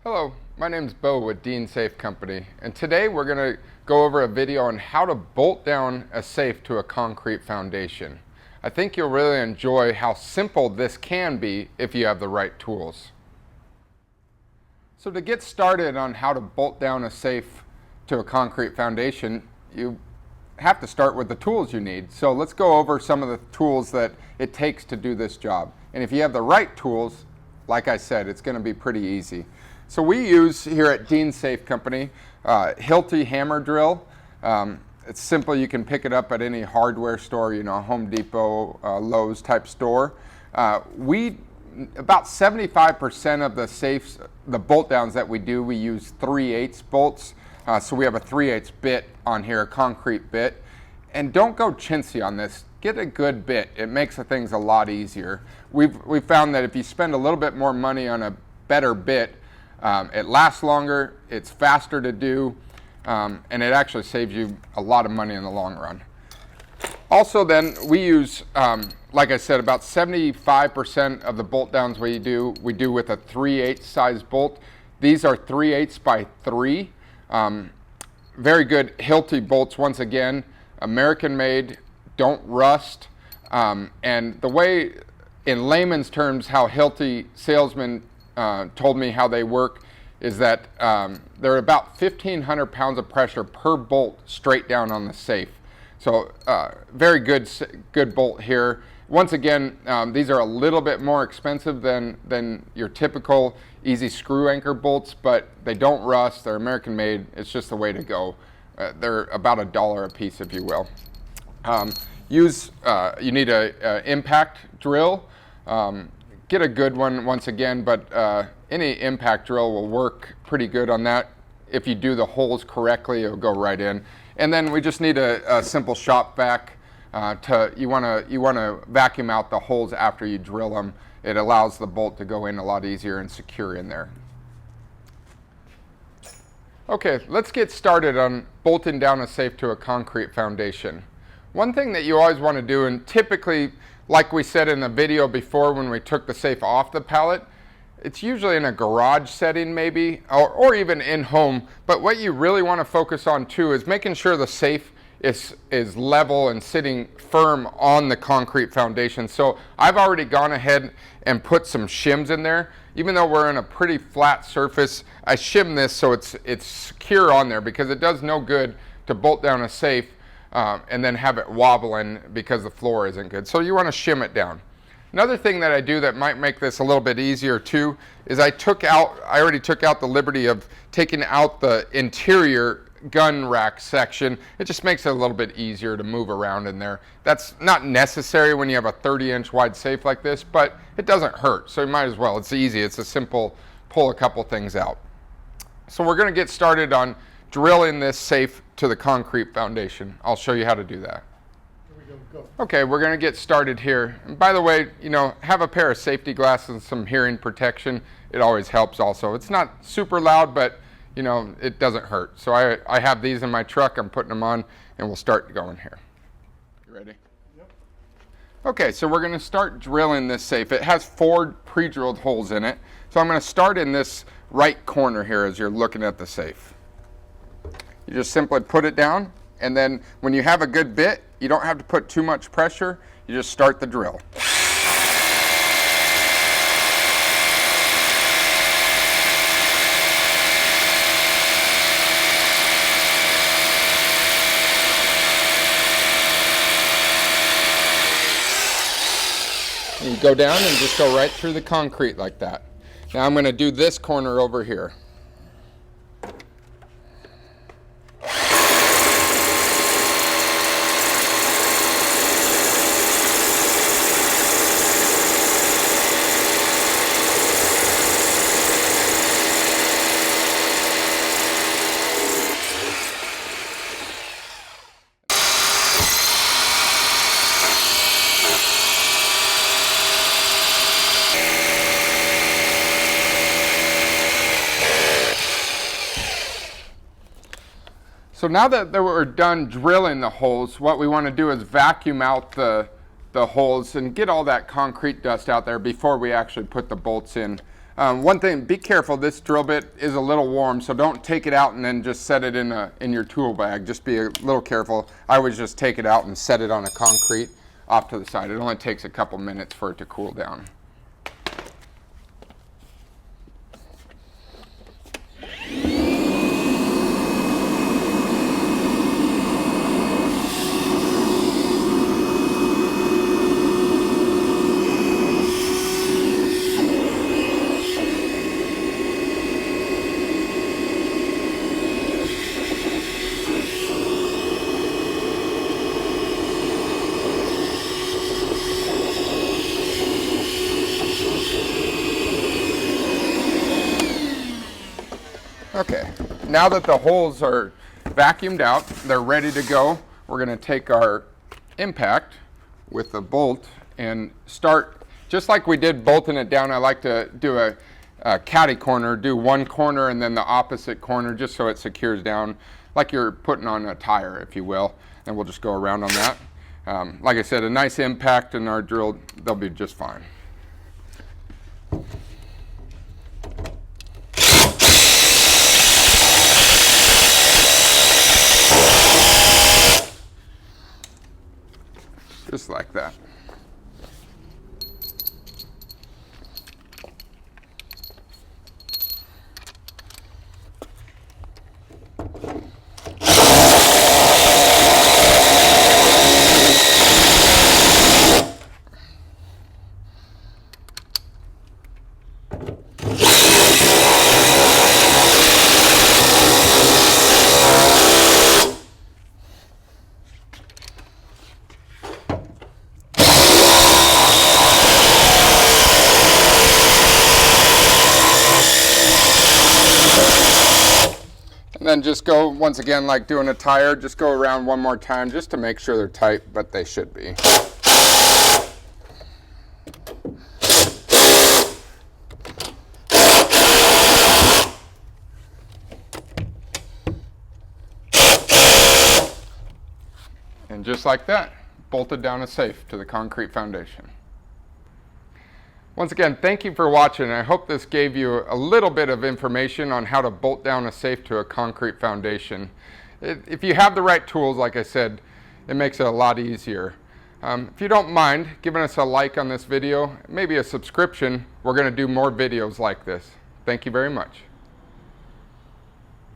Hello, my name's Bo with Dean Safe Company, and today we're going to go over a video on how to bolt down a safe to a concrete foundation. I think you'll really enjoy how simple this can be if you have the right tools. So to get started on how to bolt down a safe to a concrete foundation, you have to start with the tools you need. So let's go over some of the tools that it takes to do this job. And if you have the right tools, like I said, it's going to be pretty easy. So we use here at Dean Safe Company Hilti hammer drill. It's simple. You can pick it up at any hardware store, Home Depot, Lowe's type store. About 75% of the safes, the bolt downs that we do, we use 3/8 bolts. So we have a 3/8 bit on here, a concrete bit. And don't go chintzy on this. Get a good bit. It makes the things a lot easier. We've found that if you spend a little bit more money on a better bit, it lasts longer, it's faster to do, and it actually saves you a lot of money in the long run. Also then, we use, like I said, about 75% of the bolt downs we do with a 3/8 size bolt. These are 3/8 by 3. Very good Hilti bolts, once again, American made, don't rust, and the way, in layman's terms, how Hilti salesmen told me how they work is that they're about 1,500 pounds of pressure per bolt straight down on the safe. So very good bolt here. Once again, these are a little bit more expensive than your typical easy screw anchor bolts, but they don't rust. They're American made. It's just the way to go. They're about $1 a piece, if you will. You need a impact drill. Get a good one once again, but any impact drill will work pretty good on that. If you do the holes correctly, it'll go right in. And then we just need a simple shop vac. You want to vacuum out the holes after you drill them. It allows the bolt to go in a lot easier and secure in there. Okay, let's get started on bolting down a safe to a concrete foundation. One thing that you always want to do, and typically, like we said in the video before when we took the safe off the pallet, it's usually in a garage setting maybe, or even in home, but what you really want to focus on too is making sure the safe is level and sitting firm on the concrete foundation. So I've already gone ahead and put some shims in there. Even though we're in a pretty flat surface, I shim this so it's secure on there, because it does no good to bolt down a safe and then have it wobbling because the floor isn't good. So you want to shim it down. Another thing that I do that might make this a little bit easier too is I already took out the liberty of taking out the interior gun rack section. It just makes it a little bit easier to move around in there. That's not necessary when you have a 30-inch wide safe like this, but it doesn't hurt, so you might as well. It's easy. It's a simple pull a couple things out. So we're going to get started on drilling this safe to the concrete foundation. I'll show you how to do that. Here we go. Okay, we're going to get started here. And by the way, have a pair of safety glasses and some hearing protection. It always helps also. It's not super loud, but it doesn't hurt. So I have these in my truck. I'm putting them on, and we'll start going here. You ready? Yep. Okay, so we're going to start drilling this safe. It has 4 pre-drilled holes in it. So I'm going to start in this right corner here as you're looking at the safe. You just simply put it down, and then when you have a good bit, you don't have to put too much pressure. You just start the drill. You go down and just go right through the concrete like that. Now I'm going to do this corner over here. So now that we're done drilling the holes, what we want to do is vacuum out the holes and get all that concrete dust out there before we actually put the bolts in. One thing, be careful, this drill bit is a little warm, so don't take it out and then just set it in your tool bag. Just be a little careful. I always just take it out and set it on a concrete off to the side. It only takes a couple minutes for it to cool down. Okay, now that the holes are vacuumed out, they're ready to go, we're going to take our impact with the bolt and start, just like we did bolting it down. I like to do a catty corner, do one corner and then the opposite corner just so it secures down like you're putting on a tire, if you will, and we'll just go around on that. Like I said, a nice impact in our drill, they'll be just fine. Just like that. And then just go, once again, like doing a tire, just go around one more time just to make sure they're tight, but they should be. And just like that, bolted down a safe to the concrete foundation. Once again, thank you for watching. I hope this gave you a little bit of information on how to bolt down a safe to a concrete foundation. If you have the right tools, like I said, it makes it a lot easier. If you don't mind giving us a like on this video, maybe a subscription, we're going to do more videos like this. Thank you very much.